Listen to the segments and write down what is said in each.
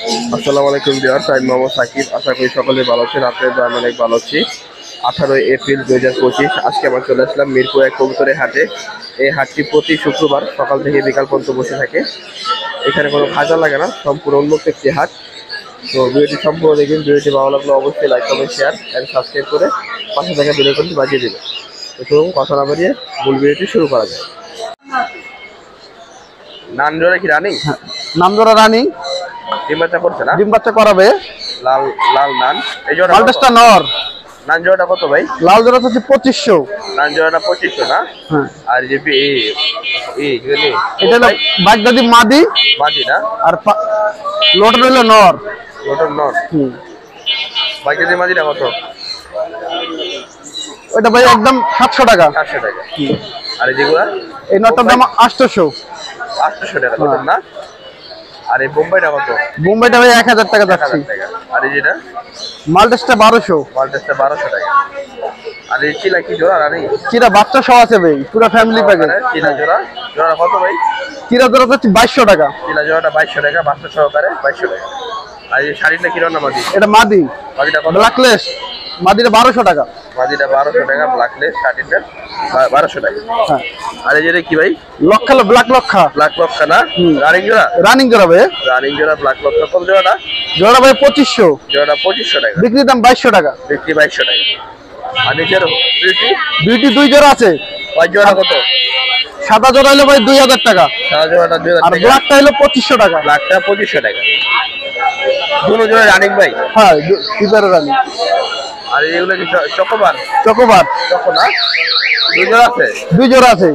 আসসালামু আলাইকুম ভিউয়ার্স, আমি মোহাম্মদ সাকিব। আশা করি সকলে ভালো আছেন। আপনাদের আমি অনেক ভালো আছি। 18 এপ্রিল 2025 আজকে আমরা চলে আসলাম মিরপুর এক কবুতরের হাটে। এই হাটটি প্রতি শুক্রবার সকাল থেকে বিকাল পর্যন্ত বসে থাকে। এখানে কোনো খাজা লাগে না, সম্পূর্ণ উন্মুক্ত একটি হাট। তো ভিডিওটি সম্পূর্ণ দেখবেন। ভিডিওটি ভালো লাগলে অবশ্যই like comment share and subscribe করে পাশে থাকা বেল আইকনটি বাজিয়ে দেবেন। তো চলুন কথা না বাড়িয়ে মূল ভিডিওটি শুরু করা যায়। নানজোড়া কি রানিং? নামজোড়া রানিং। ডিম বাচ্চা করছে না? ডিম বাচ্চা করাবে। লাল লাল নান। এই জোড়া মাল্টেসটা নর। নান জোড়াটা কত ভাই? লাল জোড়া হচ্ছে 2500। নান জোড়াটা 2500 না? হ্যাঁ। আর যে এটা হলো বাগদাদি মাদি মাদি না? আর লোটন হলো নর। লোটন নর। বাগদাদি মাদিটা কত? ওটা ভাই একদম 700 টাকা। 700 টাকা। আর যেগুলা এই নটটার দাম 800। 800 টাকা লোটন না? আর এই বোম্বাইটা কত? বোম্বাইটা ভাই 1000 টাকা যাচ্ছে। আর এই যেটা মাল্টেসটা 1200। মাল্টেসটা 1200 টাকা। আর এই চিলা কি জোড়া রানি? চিরা বাচ্চা সহ আছে ভাই, পুরো ফ্যামিলি প্যাকেজ। চিলা জোড়া কত ভাই? চিরা জোড়া হচ্ছে 2200 টাকা। চিলা জোড়াটা 2200 টাকা, বাচ্চা সহকারে 2200 টাকা। আর এই শাড়িটা কি রান্না মাদি? এটা মাদি। মাদিটা কত? ব্ল্যাকলেস মাদিটা 1200 টাকা। মাদিটা 1200 টাকা, ব্ল্যাকলেস শাড়িটা 1200 টাকা। হ্যাঁ। আর এই যেটা কি ভাই? লক্ষা ব্ল্যাক লক্ষা। ব্ল্যাক লক্ষা না? রানিং জোড়া? রানিং জোড়া ভাই। রানিং জোড়া ব্ল্যাক লক্ষা। কত জোড়াটা? জোড়া ভাই 2500। জোড়াটা 2500 টাকা। বিক্রি দাম 2200 টাকা। বিক্রি 2200 টাকা। আর নিচের বিউটি 2 জোড়া আছে। হোয়াইট জোড়া কত? সাদা জোড়া হলো ভাই 2000 টাকা। সাদা জোড়াটা 2000 আর টাকা। ব্ল্যাকটা হলো 2500 টাকা। ব্ল্যাকটা 2500 টাকা। দুটো জোড়া রানিং ভাই? হ্যাঁ, পিপারে রানিং। আর এগুলো কি চকোবার? চকোবার চকো না? দুই জোড়া আছে? 2 জোড়া আছে।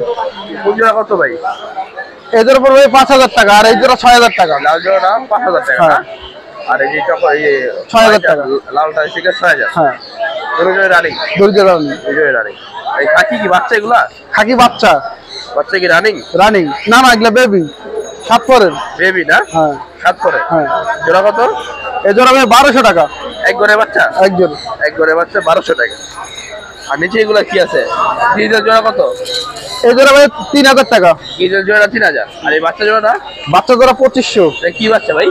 কোন জোড়া কত ভাই? এদের উপর ভাই 5000 টাকা আর এই জোড়া 6000 টাকা। লাল জোড়াটা 5000 টাকা না? আর এই যে চকো 6000 টাকা। লালটা থেকে 6000। হ্যাঁ, দুটো জোড়া রানিং? 2 জোড়া রানিং। দুই জোড়া রানিং। এই খাকি কি বাচ্চা এগুলা? খাকি বাচ্চা। বাচ্চা কি রানিং? রানিং না না, এগুলা বেবি। 7 পরের বেবি না? হ্যাঁ। 7 পরে? হ্যাঁ। জোড়া কত? এই জোড়া ভাই 1200 টাকা। এক ঘরে বাচ্চা? এক জোড়া। এক ঘরে বাচ্চা 1200 টাকা। আর নিচে এগুলা কি আছে? ডিজেল জোড়া কত? এই জোড়া ভাই 3000 টাকা। ডিজেল জোড়া 3000। আর এই বাচ্চা জোড়াটা? বাচ্চা জোড়া 2500। এটা কি বাচ্চা ভাই?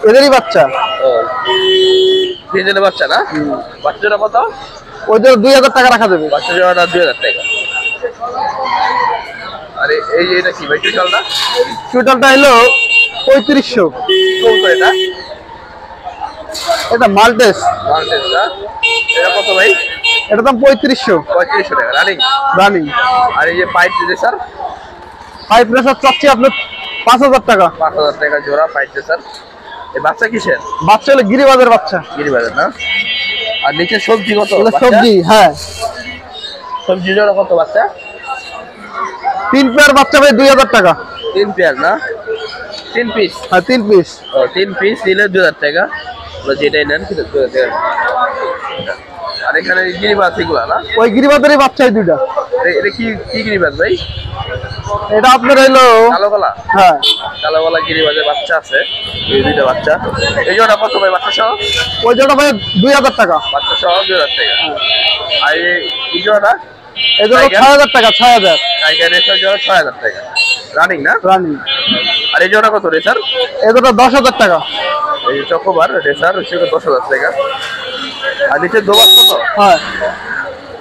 এদেরই বাচ্চা। ও, ডিজেলের বাচ্চা না? বাচ্চা জোড়া কত? ওই জোড়া 2000 টাকা রাখা যাবে। বাচ্চা জোড়াটা 2000 টাকা। আরে এই যে এটা কি ভাই? টোটালটা? টোটালটা হলো 3500। কত এটা? এটা মাল্টেস। মাল্টেস না? এটা কত ভাই? এটা দাম 3500। 3500 টাকা রানিং। রানিং। আর এই যে পাইপ রেসার? পাইপ রেসার চাচ্ছি আপনার 5000 টাকা। 5000 টাকা জোড়া পাইপ রেসার। এই বাচ্চা কিসের? বাচ্চা হলো গিরিবাজের বাচ্চা। গিরিবাজার না? আর নিচে সবজি কত? এগুলো সবজি। হ্যাঁ, সবজি জোড়া কত বাচ্চা? 3 পেয়ার বাচ্চা ভাই 2000 টাকা। 3 পেয়ার না? 3 পিস? হ্যাঁ, 3 পিস। ও, 3 পিস নিলে 2000 টাকা। যেটাই নেন সেটা 2000 টাকা। আর এখানে গিরিবাজ এগুলা না? ওই গিরিবাজেরই বাচ্চা এই দুইটা। এটা কি কি গিরিবাজ ভাই? এটা আপনার হলো কালো গলা? হ্যাঁ, কালো গলা গিরিবাজের বাচ্চা আছে। এই দুইটা বাচ্চা। এই জোড়া কত ভাই বাচ্চা সহ? ওই জোড়া ভাই 2000 টাকা। বাচ্চা সহ 2000 টাকা। আর এই জোড়াটা? এই জোড়া 6000 টাকা। 6000 টাইগার রেসার জোড়া 6000 টাকা। রানিং না? রানিং। আর এই জোড়া কত রেসার? এই জোড়া 10000 টাকা। এই যে চকোবার রেসার হচ্ছে 10000 টাকা। আর নিচে দোবাস কত? হ্যাঁ,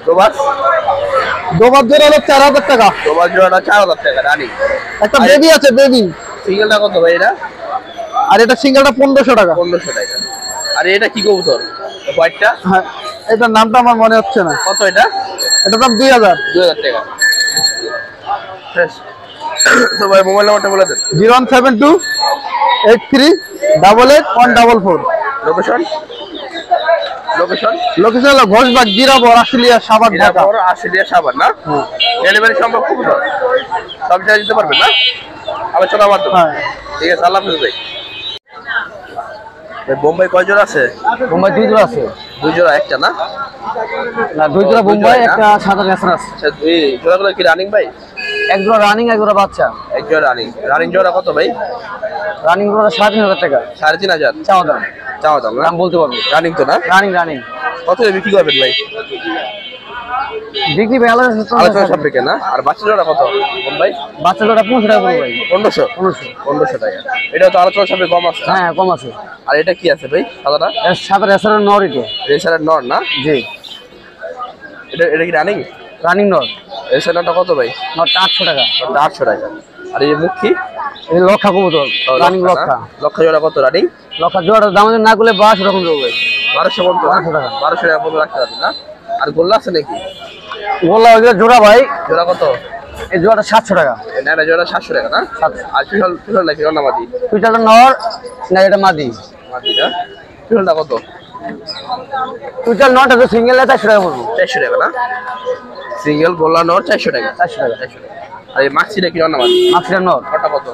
দোবাস? দোবাস জোড়া হলো 4000 টাকা। দোবাস জোড়াটা 4000 টাকা রানিং। একটা বেবি আছে, বেবি। সিঙ্গেলটা কত ভাই এটা? আর এটা সিঙ্গেলটা 1500 টাকা। 1500 টাকা। আর এটা কি কবুতর? হোয়াইটটা? হ্যাঁ, এটার নামটা আমার মনে হচ্ছে না। কত এটা? এটার দাম 2000। 2000 টাকা। তো ভাই মোবাইল নাম্বারটা বলে দেন। 0172 83 88 144। লোকেশন? লোকেশন? লোকেশন হলো ঘোষবাগ, জিরাবর, আশুলিয়া, সাভার, ঢাকা। জিরাবর, আশুলিয়া, সাভার না? ডেলিভারি সম্ভব কবুতর? সব জায়গায় দিতে পারবেন না? আলোচনার মাধ্যমে? হ্যাঁ। ঠিক আছে, আল্লাহ হাফেজ ভাই। বোম্বাই কয় জোড়া আছে? বোম্বাই 2 জোড়া আছে। 2 জোড়া? একটা না? না, 2 জোড়া বোম্বাই, একটা সাদা রেসার আছে। আচ্ছা, এই জোড়াগুলো কি রানিং ভাই? এক জোড়া রানিং, এক জোড়া বাচ্চা। এক জোড়া রানিং। রানিং জোড়া কত ভাই? রানিং জোড়া 3500 টাকা। 3500? চাওয়া দাম। চাওয়া দাম না? দাম বলতে পারবো। রানিং তো না? Running running. কত বিক্রি করবেন ভাই? বিক্রি ভাই আলোচনা সাপেক্ষে না। আর বাচ্চা জোড়া কত ভাই? বাচ্চা জোড়া 1500 টাকা পড়বে ভাই। 1500 টাকা। এটা তো আলোচনা সাপেক্ষে কম আছে। হ্যাঁ কম আছে। আর এটা কি আছে ভাই সাদাটা? এর সাদা রেসারের নর এটা। রেসারের নর না? জি। এটা কি রানিং নর। রেসারটা কত ভাই? নরটা 800 টাকা। 800 টাকা। আর এই যে মুখী এই লক্ষা কবুতর রানিং লক্ষা। লক্ষা জোড়া কত রানিং? লক্ষা জোড়ার দাম না করলে 1200 টাকা দেবো ভাই। 1200 পর্যন্ত? 1200 টাকা। 1200 টাকা পর্যন্ত রাখতে পারবেন না? আর গোল্লা আছে নাকি? গোল্লা ওই জোড়া ভাই। জোড়া কত? এই জোড়াটা 700 টাকা। এটা জোড়া 700 টাকা না? 700। আর চুল নাকি না মাদি? দুইটা নর না এটা মাদি। মাদি না? চুলটা কত? দুইটা নরটা তো সিঙ্গেল 400 টাকা পড়বে। 400 টাকা না? সিঙ্গেল গোল্লা নর 400 টাকা। 400 টাকা। 400 টাকা। আর এই মাক্সিটা কি না মাদি? মাক্সিটা নর। ওটা কত?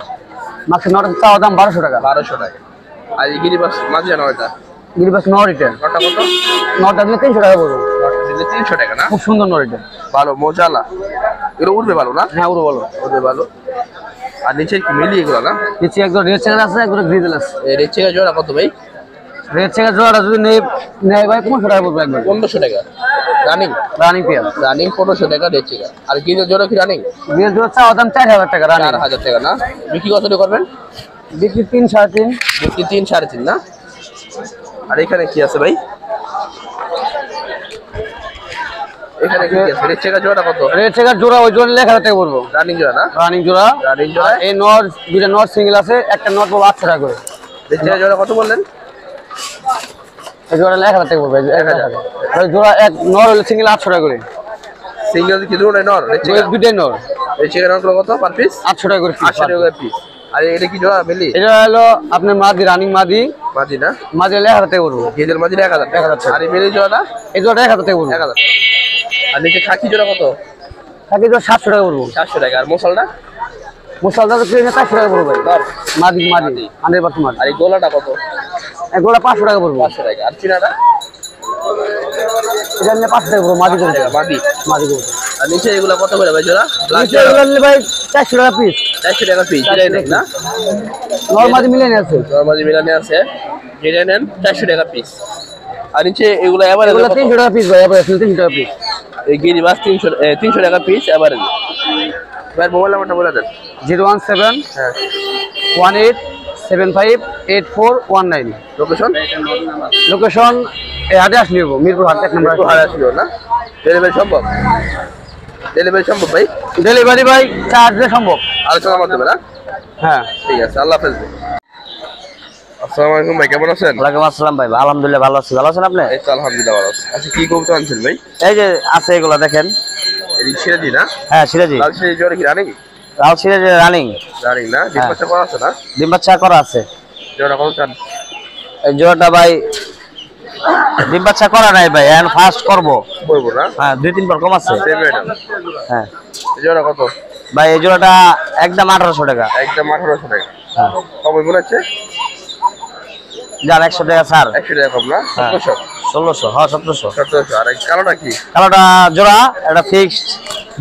মাক্সি নরটা চাওয়া দাম 1200 টাকা। 1200 টাকা। আর এই গিরিবাস মাদি না ওটা? গিরিবাস নর এটা। ওটা কত? নরটা দিলে 300 টাকা পড়বে। ওটা দিলে 300 টাকা না? খুব সুন্দর নর এটা। ভালো মজালা। এগুলো উঠবে ভালো না? হ্যাঁ ওরা বলো। উঠবে ভালো। আর নিচে কি মিলি এগুলো না? নিচে একদম রেড চেকার আছে একদম গ্রিজেল আছে। এই রেড চেকার জোড়া কত ভাই? রেড চেকার জোড়াটা যদি নেয় ভাই 1500 টাকা পড়বে একবার। 1500 টাকা। Running pair. রানিং 1500 টাকা রেড চেকার। আর গিরির জোড়া কি রানিং? গ্রিজেল জোড়া চাওয়া দাম 4000 টাকা রানিং। 4000 টাকা না? বিক্রি কত দিয়ে করবেন? বিক্রি 3 3.5। বিক্রি 3 3.5 না? আর এখানে কি আছে ভাই? এখানে কি আছে? রেড চেকার জোড়া কত? রেড চেকার জোড়া ওই জোড়া 1000 টাকা পড়বে। রানিং জোড়া না? রানিং জোড়া। রানিং জোড়া। এই নর দুইটা নর সিঙ্গেল আছে একটা নর পড়বে 800 টাকা করে। রেড চেকার জোড়া কত বললেন? এই জোড়া 1000 টাকা পড়বে 1000। ওই জোড়া এক নর হলে সিঙ্গেল 800 টাকা করে। সিঙ্গেল কি দুটো নর? রেড চেকার দুইটাই নর। রেড চেকার নর কত পার পিস? 800 টাকা করে। 800 টাকা পিস। আর এটা কি জোড়া মিলি? এটা হলো আপনার মাদি রানিং মাদি। মাদি না? মাদি 1000 টাকা পড়বে। গিরির মাদি 1000 টাকা। আর এই মিলি জোড়াটা? এই জোড়া 1000 টাকা পড়বে। 1000। আর নিচে খাকি জোড়া কত? খাকি জোড়া 700 টাকা পড়বে। 400 টাকা। আর মশালটা? মুসালদা তো 400 টাকা পড়বে ভাই। মাদি 100% মাদি। আর এই গোলাটা কত? এগুলা 500 টাকা পড়বে। 500 টাকা। আর চিনাটা? এটা নিলে 500 টাকা পড়বে মাদি করবে। মাদি। মাদি করবে। আর নিচে এগুলা কত করে ভাই জোড়া? এগুলা নিলে ভাই 400 টাকা পিস। 400 টাকা পিস। এটাই দেখ না? নরমাদি মিলে আছে। নরমালি মিলানে আছে। যেটা নেন 400 টাকা পিস। আর নিচে এগুলা এভারেজ এগুলা 300 টাকা পিস ভাই। এভারেজ 300 টাকা পিস। এই গিরিবাস 300 টাকা পিস এভারেজ। ভাই মোবাইল নাম্বারটা বলে দেন। 017 হ্যাঁ। 18758419। লোকেশন? লোকেশন এই হাটে আসলে মিরপুর হাট 1 নম্বর হারে আসলো না? ডেলিভারি সম্ভব? ডেলিভারি সম্ভব ভাই? ডেলিভারি ভাই চার্জে সম্ভব। আলোচনার মাধ্যমে না? হ্যাঁ ঠিক আছে। আল্লাহ হাফেজ। আসসালামু আলাইকুম ভাই, কেমন আছেন? ওয়ালাইকুম আসসালাম ভাই। আলহামদুলিল্লাহ ভালো আছি। ভালো আছেন আপনি? এই তো আলহামদুলিল্লাহ ভালো আছি। আচ্ছা কি কবুতর আনছেন ভাই? এই যে আছে এগুলা দেখেন। এই সিরাজি না? হ্যাঁ সিরাজি। লাল সিরাজি জোড়া কি রানিং? লাল সিরাজি রানিং। রানিং না? ডিম বাচ্চা করা আছে না? ডিম বাচ্চা করা আছে। জোড়া কত চান? এই জোড়াটা ভাই ডিম বাচ্চা করা নাই ভাই, এখন ফার্স্ট করব। বলবো না? হ্যাঁ 2-3 বার কম আছে। Same rate. হ্যাঁ এই জোড়া কত? ভাই এই জোড়াটা একদম 1800 টাকা। একদম 1800 টাকা। হ্যাঁ কম মনে হচ্ছে? যার 100 টাকা স্যার। 100 টাকা কম না? 1700। 1600 হ্যাঁ 1700। 1700। আর এই কালোটা কি? কালোটা জোড়া এটা ফিক্সড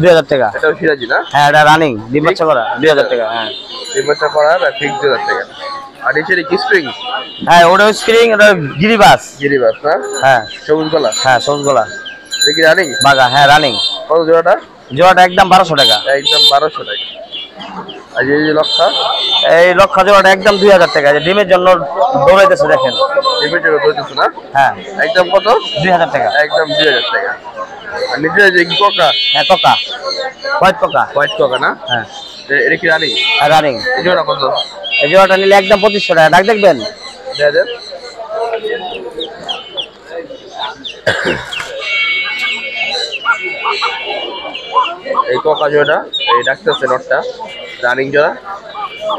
2000 টাকা। এটাও সিরাজি না? হ্যাঁ এটা রানিং ডিম বাচ্চা করা 2000 টাকা। হ্যাঁ ডিম বাচ্চা করা আর ফিক্স 2000 টাকা। আর নিচে কি স্প্রিং? হ্যাঁ ওটা স্প্রিং, ওটা গিরিবাস। গিরিবাস না? হ্যাঁ সবুজ গলা? হ্যাঁ সবুজ গলা এটা কি রানিং? বাগা। হ্যাঁ রানিং। কত জোড়াটা? জোড়াটা একদম 1200 টাকা। একদম 1200 টাকা। আর এই যে লক্ষা? এই লক্ষা জোড়াটা একদম 2000 টাকা। যে ডিমের জন্য দৌড়াইতেছে দেখেন। ডিমের জন্য ধরতেছে না? হ্যাঁ একদম কত? 2000 টাকা। একদম 2000 টাকা। আর নিচে যে কি কোকা? হ্যাঁ Coca, white Coca. White Coca না? হ্যাঁ এটা কি রানিং? রানিং। এই জোড়া কত? এই জোড়াটা নিলে একদম 2500 টাকা। ডাক দেখবেন? দেয়া দেন। এই কোকা জোড়া, এই ডাকতেছে নটটা রানিং জোড়া।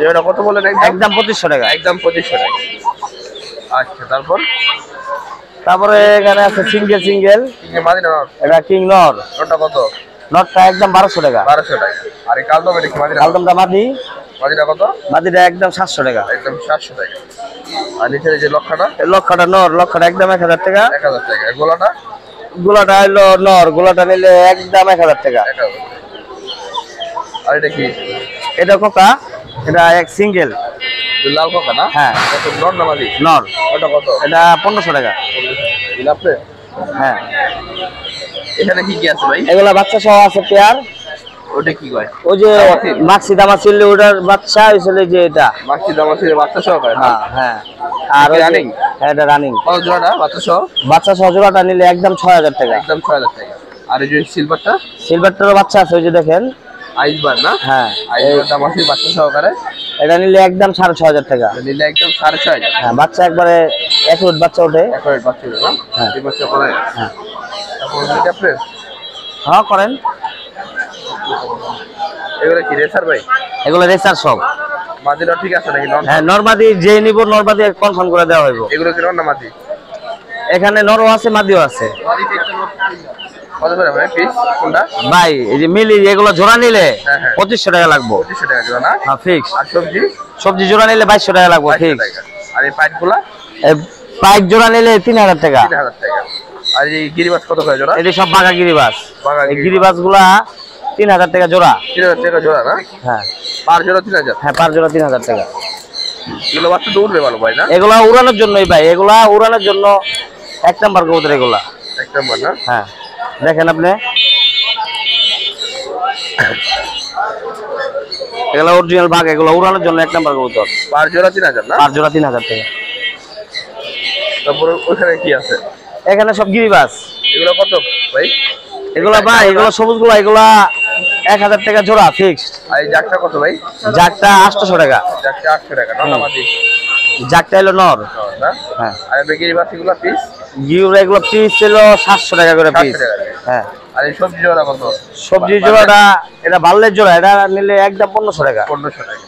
জোড়া কত বলেন? একদম 2500 টাকা। একদম 2500 টাকা। আচ্ছা তারপরে এখানে আছে সিঙ্গেল সিঙ্গেল। মাদি না নর? এটা কিং নর। নটটা কত? নটটা একদম 1200 টাকা। 1200 টাকা। আর এই কালদম এটা কি মাদি না? কালদমটা মাদি। মাদিটা কত? মাদিটা একদম 700 টাকা। একদম 700 টাকা। আর নিচে যে লক্ষাটা? এই লক্ষাটা নর, লক্ষাটা একদম 1000 টাকা। 1000 টাকা। গোলাটা? গোলাটা হলো নর, গোলাটা নিলে একদম 1000 টাকা। 1000। আর এটা কি? এটা কোকা, এটা এক সিঙ্গেল। লাল কোকা না? হ্যাঁ কত নর না মাদি? নর। ওটা কত? এটা 1500 টাকা। আপনি? হ্যাঁ এখানে কি কি আছে ভাই? এগুলা বাচ্চা সহ আছে পেয়ার। ওটা কি কয়? ওই যে মাক্সি দামাসিল ওটার বাচ্চা হইছিল যে এটা মাক্সি দামাসিল বাচ্চা সহ করে? হ্যাঁ হ্যাঁ। আর রানিং? হ্যাঁ এটা রানিং। কত জোড়াটা বাচ্চা সহ? বাচ্চা সহ জোড়াটা নিলে একদম 6000 টাকা। একদম 6000 টাকা। আর এই যে সিলভারটা? সিলভারটারও বাচ্চা আছে ওই যে দেখেন আইসবার না? হ্যাঁ আইসবার দামাসিল বাচ্চা সহকারে এটা নিলে একদম 6500 টাকা। নিলে একদম 6500। হ্যাঁ বাচ্চা একবারে একুরেট বাচ্চা ওঠে। একুরেট বাচ্চা না? হ্যাঁ এই বাচ্চা করে। হ্যাঁ তারপর এটা আপনি? হ্যাঁ করেন। এগুলো কি রেসার ভাই? এগুলো রেসার সব। মাদিরা ঠিক আছে নাকি? হ্যাঁ নরমাদি যে নিব নরমাদি কনফার্ম করে দেওয়া হইব। এগুলো কি না মাদি? এখানে নরও আছে মাদিও আছে। কত করে ভাই পিস কোনটা? ভাই এই যে মিলি এগুলো জোড়া নিলে হ্যাঁ, হ্যাঁ। 2500 টাকা লাগবে। 2500 টাকা জোড়া না? হ্যাঁ ফিক্স। আর সবজি? সবজি জোড়া নিলে 2200 টাকা লাগবে 2200 ফিক্স। টাকা। আর এই পাইপগুলা? এই পাইক জোড়া নিলে 3000 টাকা। 3000 টাকা। আর এই গিরিবাস কত করে জোড়া? এটি সব বাঘা গিরিবাস। বাঘা এই গিরিবাস গুলা 3000 টাকা জোড়া। 3000 টাকা জোড়া না? হ্যাঁ পার জোড়া 3000? হ্যাঁ পার জোড়া 3000 টাকা। এগুলো বাচ্চা তো উঠবে ভালো ভাই না? এগুলা উড়ানোর জন্যই ভাই, এগুলা উড়ানোর জন্য এক নাম্বার কবুতর এগুলা। এক নম্বর না? হ্যাঁ দেখেন আপনি এগুলা অরিজিনাল বাঘ, এগুলা উড়ানোর জন্য এক নাম্বার কবুতর। পার জোড়া 3000 না? পার জোড়া 3000 টাকা। তারপর ওখানে কি আছে? এখানে সব গিরিবাস। এগুলো কত ভাই? এগুলা ভাই এগুলা সবুজ গুলা এগুলা 1000 টাকা জোড়া ফিক্সড। আর এই জাকটা কত ভাই? জাকটা 800 টাকা। জাকটা 800 টাকা না? মাদি জাকটা হলো নর। না? হ্যাঁ আর এই গিরিবাস এগুলো পিস? গিউরা এগুলো পিস ছিল 700 টাকা করে পিস। 700 টাকা। হ্যাঁ আর এই সবজি জোড়া কত? সবজি জোড়াটা এটা বাল্লের জোড়া, এটা নিলে একদম 1500 টাকা। 1500 টাকা।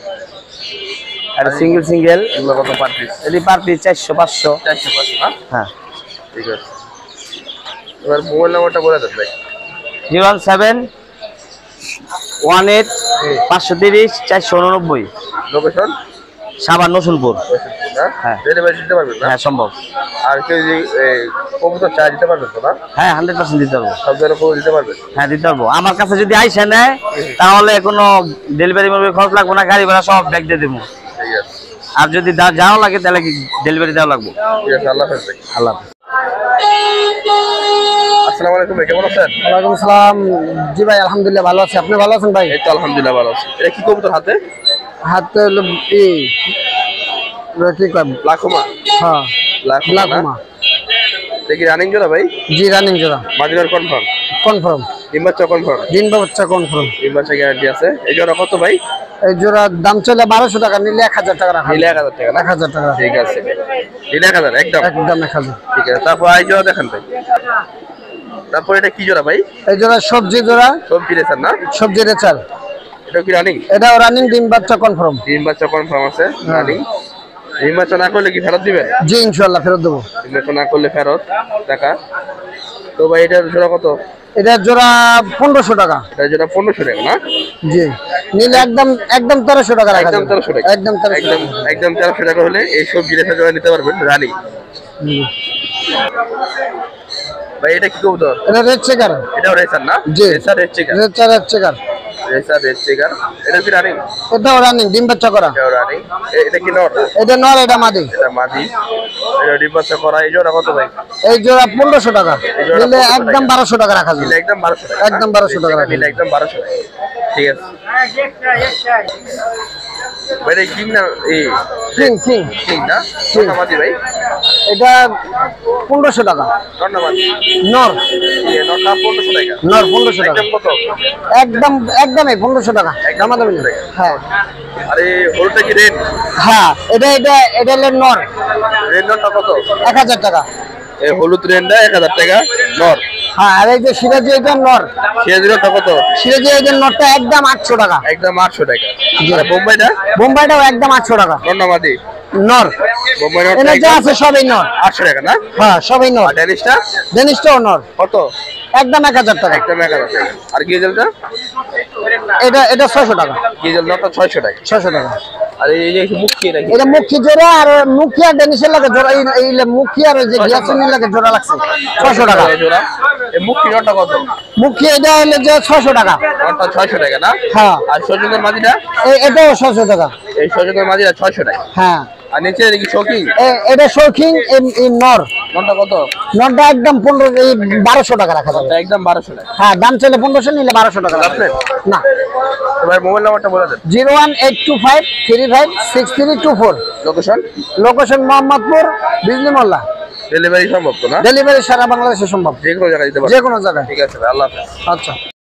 আর সিঙ্গেল সিঙ্গেল এগুলো কত পার পিস? এটি পার পিস 400 500। 400 না? হ্যাঁ ঠিক আছে। এবার মোবাইল নাম্বারটা বলে দেন ভাই। 017 18 530 489। লোকেশন? সাভার নসুলপুর। না? হ্যাঁ। ডেলিভারি দিতে পারবেন না? হ্যাঁ সম্ভব। আর কেউ যদি কবুতর চার্জ দিতে পারবেন তো না? হ্যাঁ 100% দিতে পারবো। সব ধরনের কবুতর দিতে পারবেন? হ্যাঁ দিতে পারবো। আমার কাছে যদি আইসা নেয় তাহলে কোনো ডেলিভারি খরচ লাগবে না, গাড়ি ভাড়া সব ব্যাগ দিয়ে দেবো। ঠিক আছে। আর যদি যাওয়া লাগে তাহলে ডেলিভারি দেওয়া লাগবে। ঠিক আছে, আল্লাহ হাফেজ ভাই। আল্লাহ হাফেজ। আসসালামু আলাইকুম ভাই, কেমন আছেন? ওয়ালাইকুম আসসালাম। জি ভাই আলহামদুলিল্লাহ ভালো আছি, আপনি ভালো আছেন ভাই? এই তো আলহামদুলিল্লাহ ভালো আছি। এটা কি কবুতর হাতে? হাতে হলো কি কয় লাখুমা? হ্যাঁ লাখুমা। দেখি রানিং জোড়া ভাই? জি রানিং জোড়া মাদিনার কনফার্ম? কনফার্ম। ডিম বাচ্চা কনফার্ম? দিন বাচ্চা কনফার্ম। ডিম বাচ্চা গ্যারান্টি আছে। এই জোড়া কত ভাই? এই জোড়ার দাম চলে 1200 টাকা, নিলে 1000 টাকা রাখা। নিলে 1000 টাকা না? 1000 টাকা। ঠিক আছে, নিলে 1000 একদম? একদম 1000। ঠিক আছে। তারপর এই জোড়া দেখেন ভাই। তারপর এটা কি জোড়া ভাই? এই জোড়া সবজি জোড়া, সবজি রেসার না? সবজি রেচার। এটা কি রানিং? এটাও রানিং, ডিম বাচ্চা কনফার্ম। ডিম বাচ্চা কনফার্ম আছে, রানিং। ডিম বাচ্চা না করলে কি ফেরত দিবেন? জি ইনশাআল্লাহ ফেরত দেবো। ডিম বাচ্চা না করলে ফেরত টাকা। তো ভাই এটার জোড়া কত? এটা জোড়া 1500 টাকা। এটা জোড়া 1500 টাকা না? জি নিলে একদম 1300 টাকা রাখা একদম যাবে। 1300 টাকা? একদম 1300 একদম 1300 টাকা হলে এই সবজি রেসার জোড়া নিতে পারবেন রানিং। ভাই এটা কি কবুতর? এটা রেড চেকার। এটাও রেসার না? জি racer red checker. Red checker. Racer red checker. এটা কি রানিং? এটাও রানিং, ডিম বাচ্চা করা। এটাও রানিং। এটা কি নর? এটা নর, এটা মাদি। এটা মাদি। এটা ডিম বাচ্চা করা। এই জোড়া কত ভাই? এই জোড়া 1500 টাকা, এই জোড়া নিলে 1500 একদম 1200 টাকা রাখা যাবে। নিলে একদম 1200 টাকা? একদম 1200 টাকা রাখা নিলে একদম 1200 টাকা। ঠিক আছে ভাই। এটা কিং না? এই কিং কিং কিং না? কোনটা মাদি ভাই? এটা 1500 টাকা। নর না মাদি? নর। এই নরটা 1500 টাকা? নর 1500 টাকা। একদম কত? একদমই 1500 টাকা। একদম 1500 টাকা। হ্যাঁ আরে হলুদটা কি রেড? হ্যাঁ এটা হলো নর। রেড নরটা কত? 1000 টাকা। এই হলুদ রেনটা 1000 টাকা নর। হ্যাঁ আর এই যে সিরাজি এটা নর। সিরাজি নরটা কত? সিরাজি এই নরটা একদম 800 টাকা। একদম 800 টাকা। আর বোম্বাইটা? বোম্বাইটাও একদম 800 টাকা। নর না মাদি? নর। বোম্বাই এনে নরটা যা আছে সবই নর। 800 টাকা না? হ্যাঁ সবই নর। আর ড্যানিশটা? ডেনিশটাও নর। কত? একদম 1000 টাকা। একদম 1000 টাকা। আর গিজেলটা? এটা 600 টাকা। গিজেল নরটা 600 টাকা। 600 টাকা। আর এই যে মুখি নাকি? এটা মুখী জোড়া, আর মুখী আর ডেনিশের লাগে জোড়া। এই মুখী আর ওই যে গিয়াসুনির লাগে জোড়া লাগছে 600 টাকা। জোড়া। এই মুখি নরটা কত? মুখী এটা হলো যে 600 টাকা। নরটা 600 টাকা না? হ্যাঁ আর সজনের মাদিটা? এটাও 600 টাকা। এই সচেতন মাদিরা 600 টাকা। হ্যাঁ। আর নিচে দেখি শৌখিন, এটা শৌখিন নর। নরটা কত? নরটা একদম 1200 টাকা রাখা যাবে। একদম 1200 টাকা। হ্যাঁ, দাম চাইলে 1500, নিলে 1200 টাকা আপনার না। এবার মোবাইল নাম্বারটা বলে দেন। 01825356324। লোকেশন? লোকেশন মোহাম্মদপুর, বিজলি মোল্লা। ডেলিভারি সম্ভব তো না? ডেলিভারি সারা বাংলাদেশে সম্ভব, যে কোনো জায়গায় দিতে পারবেন? যে কোনো জায়গায়। ঠিক আছে ভাই, আল্লাহ হাফেজ। আচ্ছা।